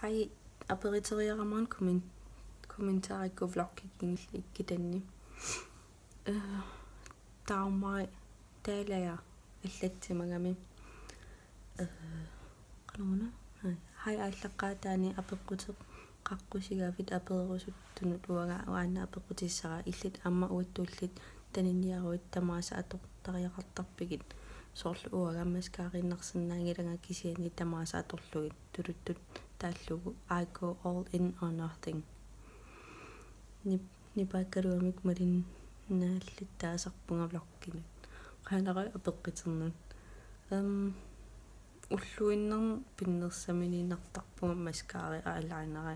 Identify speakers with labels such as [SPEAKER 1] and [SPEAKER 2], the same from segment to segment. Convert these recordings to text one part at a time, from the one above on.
[SPEAKER 1] qai aperiteriaramaan kommentaarikku vloggiking ikkitanni taumai taalaja аллатсимагами qanuna hai ааллаққаатаани апеққутеқ qaqqusигаафит аперерусуттунут уага уаана апеққутиссара иллит амма уаттууллит таниниаруит тамааса атортариақартарпигит соорлу уагаммаскаариннарсинаагилага кисиани тамааса аторлугит тулуттут тааллугу I go all in or nothing нипаккалуамик малин нааллиттаасарпунга влоккинут qaanara апеққитернут уллуиннерн пиннерсамининартарпунга маскаари аалаанера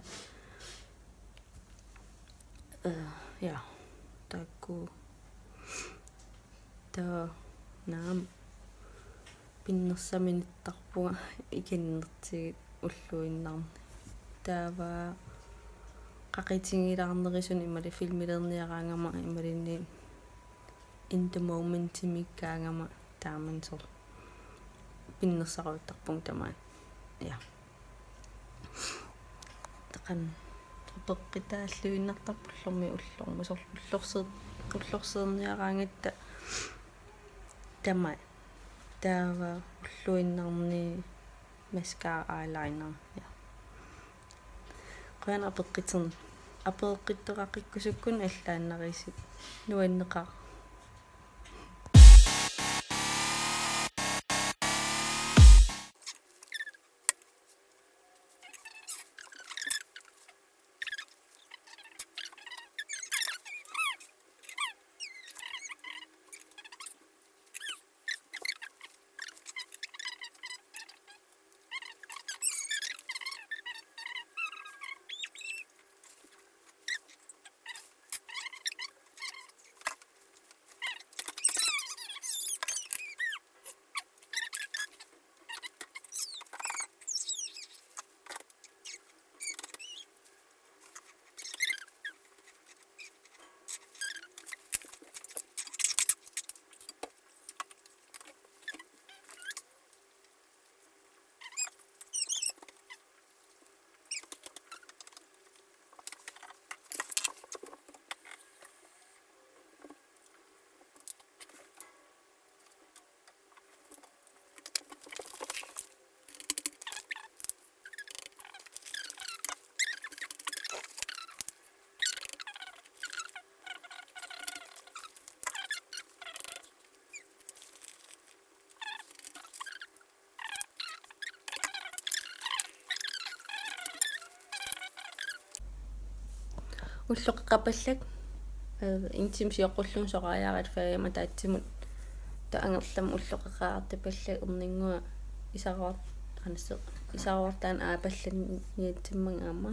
[SPEAKER 1] ja такку та наам пиннерсаминиттарпунга икиннертигит уллуиннарни таава qaqitigilaarnerisuun imali filmilерниараангама ималинни in the moment timikkaangama taamansor pinnersaruuttarpung tamaan ja taqan peqqitaalluinnartarpullermi ullormu ullorseerniaraangatta tama taava ulluinnarni mascara eyeliner ja qana peqqitern apeeqqittoqaqqikkusukkun allaannarisi nuanneqa уллоққапаллак интим сиоққуллун соқааяарат фаама таатсимут таангерлам уллоқеқаартэ палла ернингуа исаруартаан аапаллан ниатсимман аама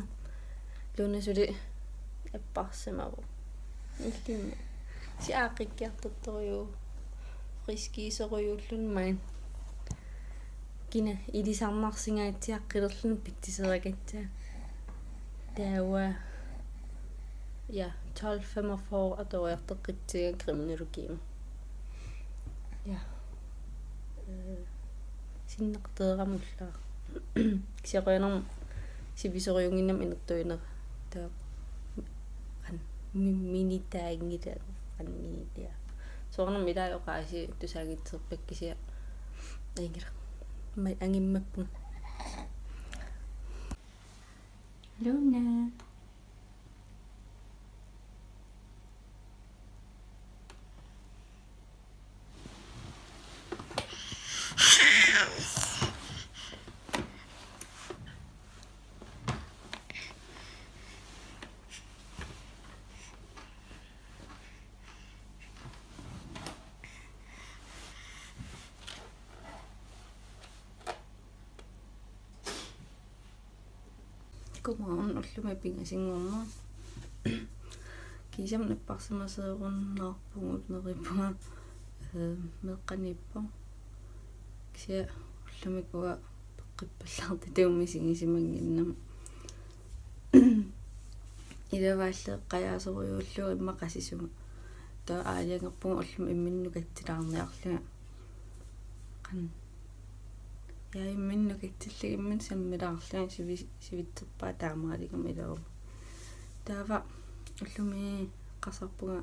[SPEAKER 1] лунасули аппарсамаву иллима сиаақиккиарторторюу фрискиисеруйуллун маан кина илисарнарсингаатсиаққилерлун питтисеракатса таава ja 12:45 аториартеққитсига криминологиим ja синнертеерамуллаа кисиарианерм сивисериунгиннам инертуинер таа ан минитаагингила ан минитиа соорнер милаайоқааси тусаагитсерпаккисиа ингера май ангиммаппу Луна Godmorgen, ullume pingasingorma. Kisam napparsimaseerunnaarpungut neripunga meqqanippa. Kisia ullumikuga peqqippallaarti taummisingisimangginnam. Ilavaалleqqajaaseriullu immaqasisuga. Taa aajangerpunga ullum imminnukatsilaarniarluga. Qan ja imminnukitsilligimmin sammilaarluan sivitterpaa taamaaligam ilarum taava ullumi qasarpuga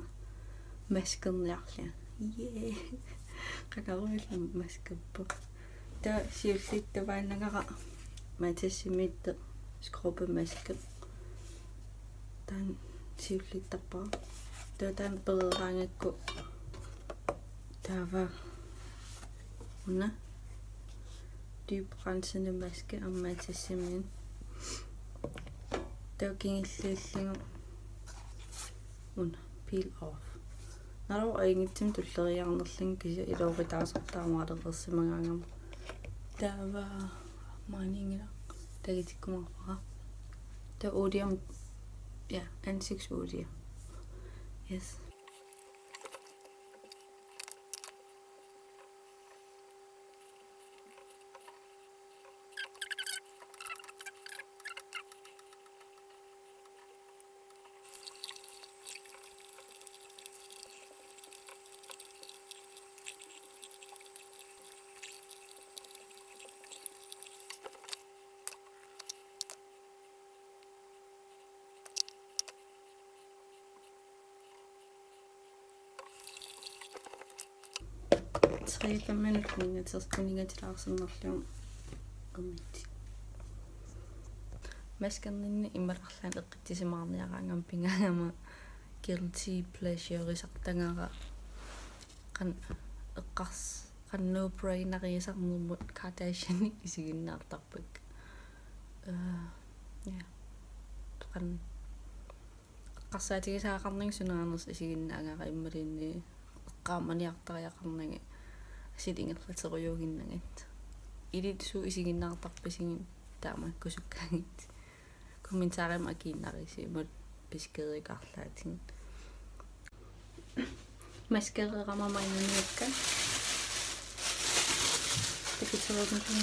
[SPEAKER 1] maskerniarlua yeah qaqaruillam maskappu ta siullittavaannagara matassimmitte skrubbemaske tan siullittarpaa taatan pereraangakku taava una dybrensende maske ammatassimmin taukingillillingu una peel off naro aingitsim tulleriarnerling kisa ilooritaasartaamaaleqersimagaangama taava maaningila tagitikkumarpara ta odium ja ansigtsolie yes Kunigatilаарsernerluum qermit maskerninni immalarlaan eqqitisimaarniaraangam pingaangama guilty pleasure-isartangara qan eqqars qan no brainer-isarnermut Kardashian isiginnaartarpak ja qan eqqarsaatigisaaqarning sunaarners isiginnaangara immalinni eqqaamaniartariaqarnagi asilingерлатериугиннагат илитсу исигиннаартарписигин таама кусуккаагит комментариам акииннариси имат пискерикарлаатин маскерерама-майнуниукка такитсерогнутин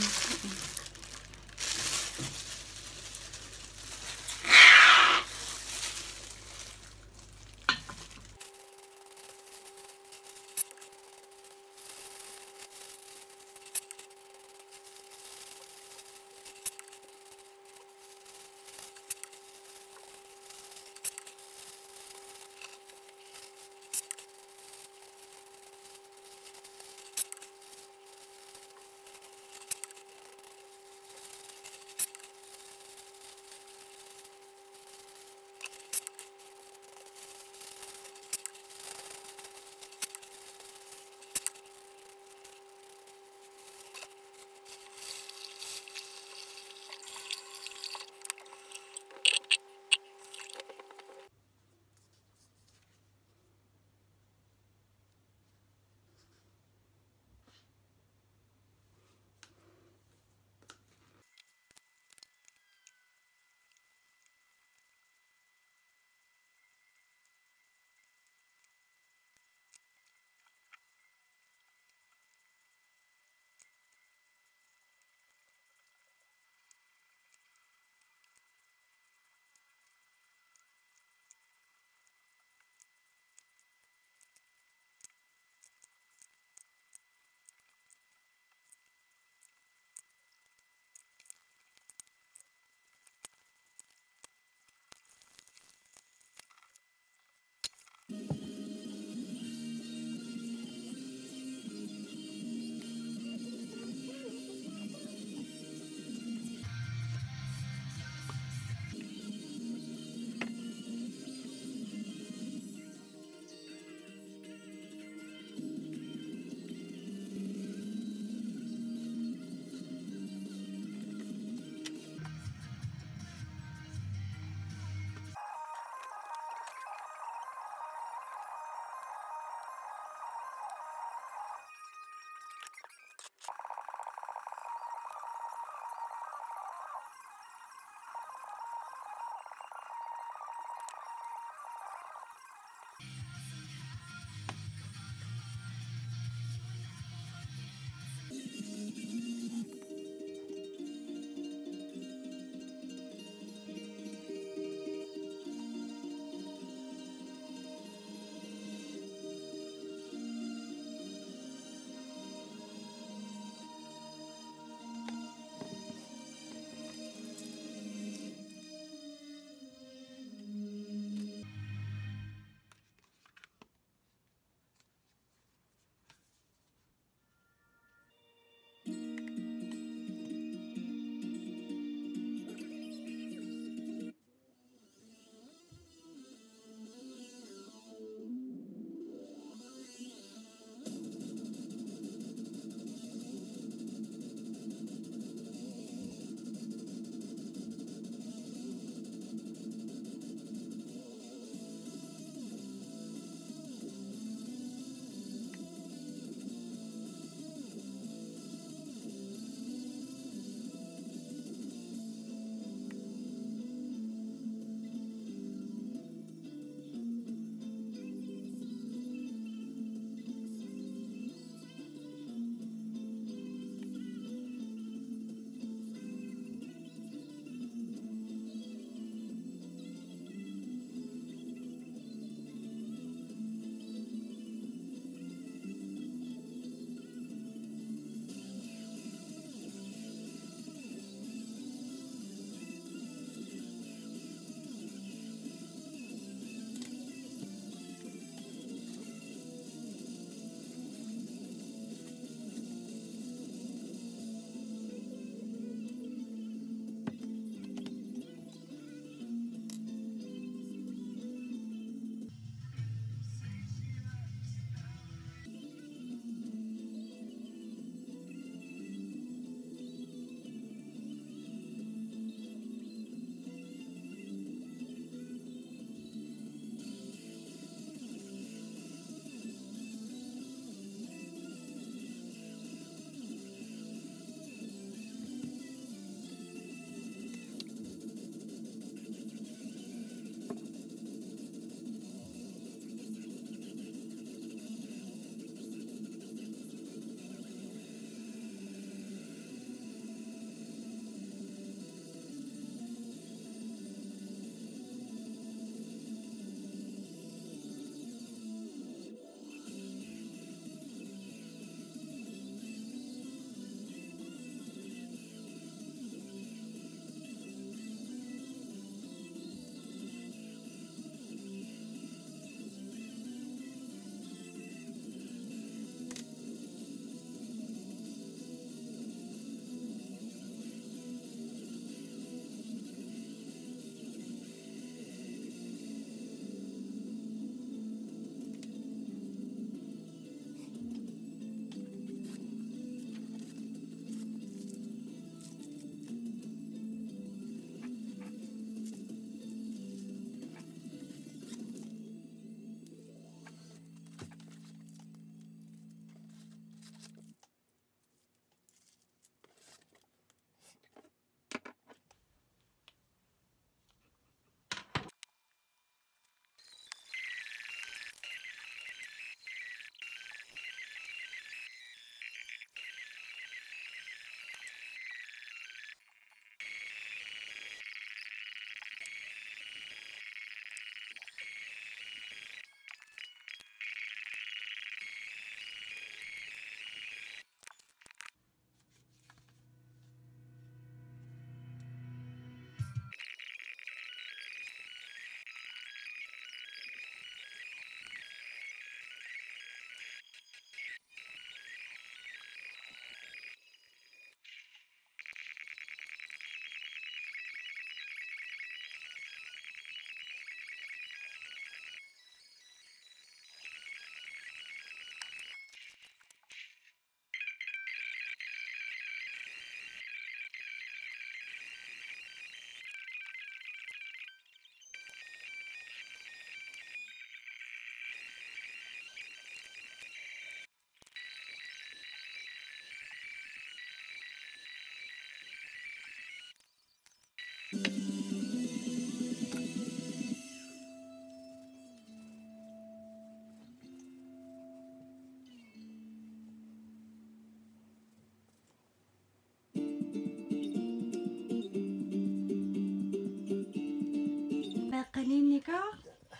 [SPEAKER 1] Bakaninika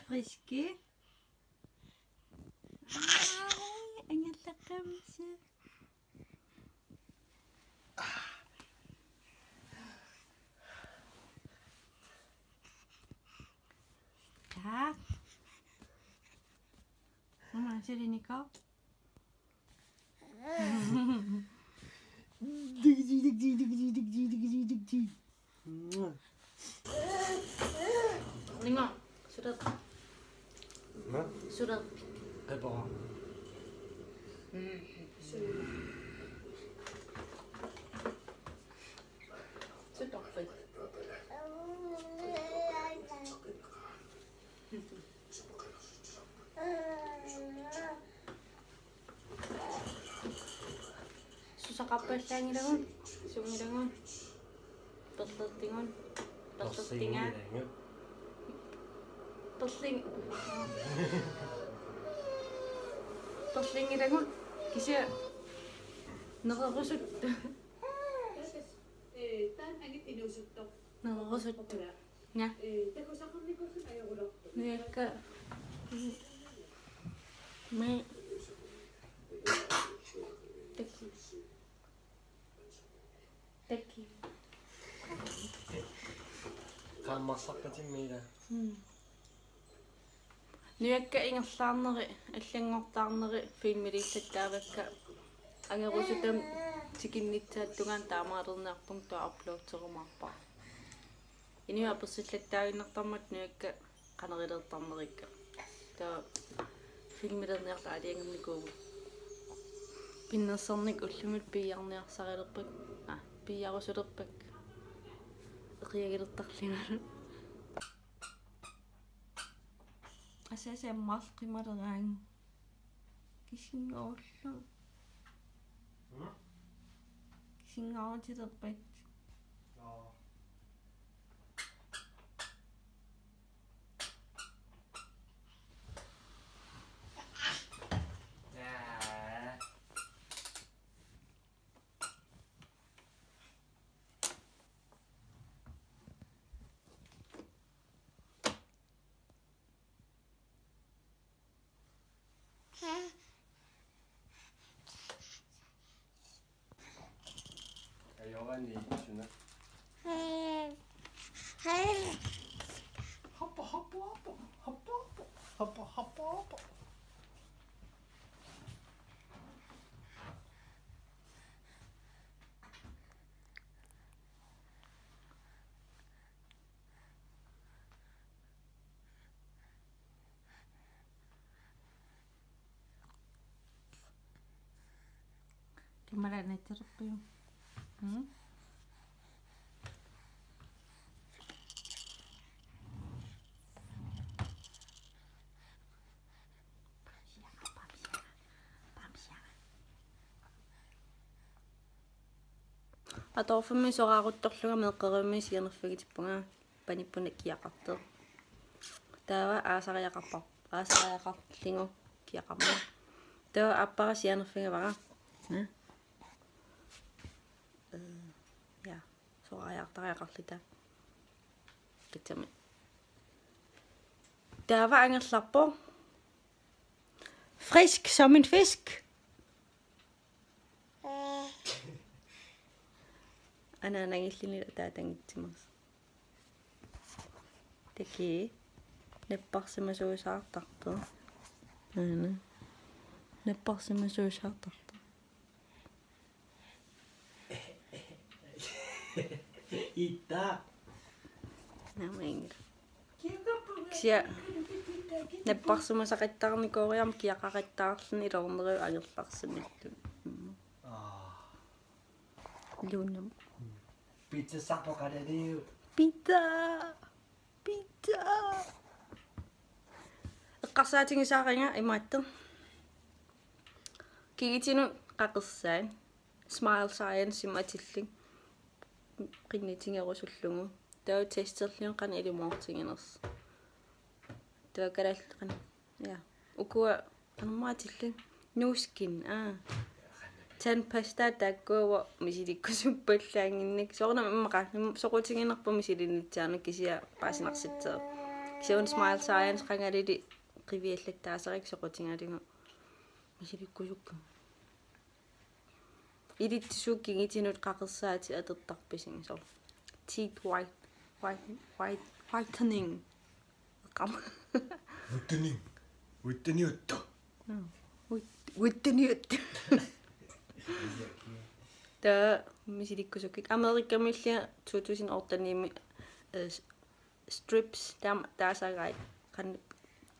[SPEAKER 1] friske. Angelakkamse. Tak. Mama sini Nika. Tengok, surat. Surat.
[SPEAKER 2] Apa?
[SPEAKER 1] Surat. Susah kapas yang ngirangon. Sung ngirangon. Tatlatingon. Tatlatingan. Tasling ngirangon. Kasi nakakusot. Nakakusot. Nga. Neka. May Teki.
[SPEAKER 2] Kan masak kasi mira.
[SPEAKER 1] Nyekka ingerlaarneri аллангортаарнери филмилиссаттаавакка ангерусутам тикиннитсааттунгаан таамаалернеартум туа аплоутсерумаарпаа иниуа персиллаттаагиннартармат nyekka канерилертарнерикка таа филмилернеарла алиангамникуу пиннерсерник уллумут пиярниарсарилерпак пиярусулерпак эқиагилертарлингалу Asal малқималераан кисингоорлу кисингоотилерпат
[SPEAKER 2] Ayogani şuna. Hoppa hoppa hoppa hoppa hoppa hoppa hoppa.
[SPEAKER 1] Gimana nih terus Атоофамми сораарутторлуга меэкъеримми сианерфагитиппунга паниппунак киақартер таава аасариақарлингу киақарма таава аппара сианерфагавара я сораариартариақарлита китсами таава ангерларпо frisk som en fisk أنا نايليني تاتانجتماس تكي نبقسم سوسا تحت أنا نبقسم سوسا تحت
[SPEAKER 2] Ita.
[SPEAKER 1] نعم كسيا نبقسم سقطارني كوريام كيا قطارني لونرو أجلقسم لونم
[SPEAKER 2] Pizza sapo kada dia.
[SPEAKER 1] Pizza. Qasaatini saaqinga imaattu. Kigitinu qaqissaan. Smile science imatilling. Qinnitingerusullungu. Der testerlion kan i det mortingeners. Der kan ja. Ukua anumaatillu nuuskin tanpasta taakkuwa misilikkusuppallaanginnik soorna immaqa soqutiginerpa misilinitsaarna kisia paasinarsittee kisiun smile science qangalili qiviallattaaserik soqutigalingu misilikkusukku ilitsuukkingitinut qaqersaati atertarpising so teeth whitening qam
[SPEAKER 2] Whiteniutta.
[SPEAKER 1] Whiteniutta. Der misilikkusukki Amerikamilla 2008 strips der sagai kan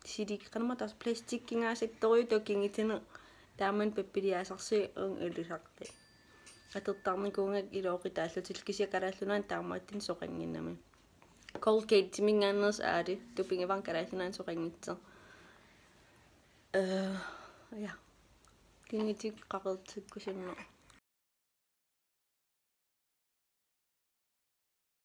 [SPEAKER 1] sidik kanma tas plastikkingaasittori tokkingitinu taaman peppiliasarsi elusarte atertarnikuungak ilooqitaallutil kisiakalaallunaan taamaattin soqanginnami Colgate timingaaners aali tupingivan kalaallunan soqangitser ja kingitik qaqertikkusunno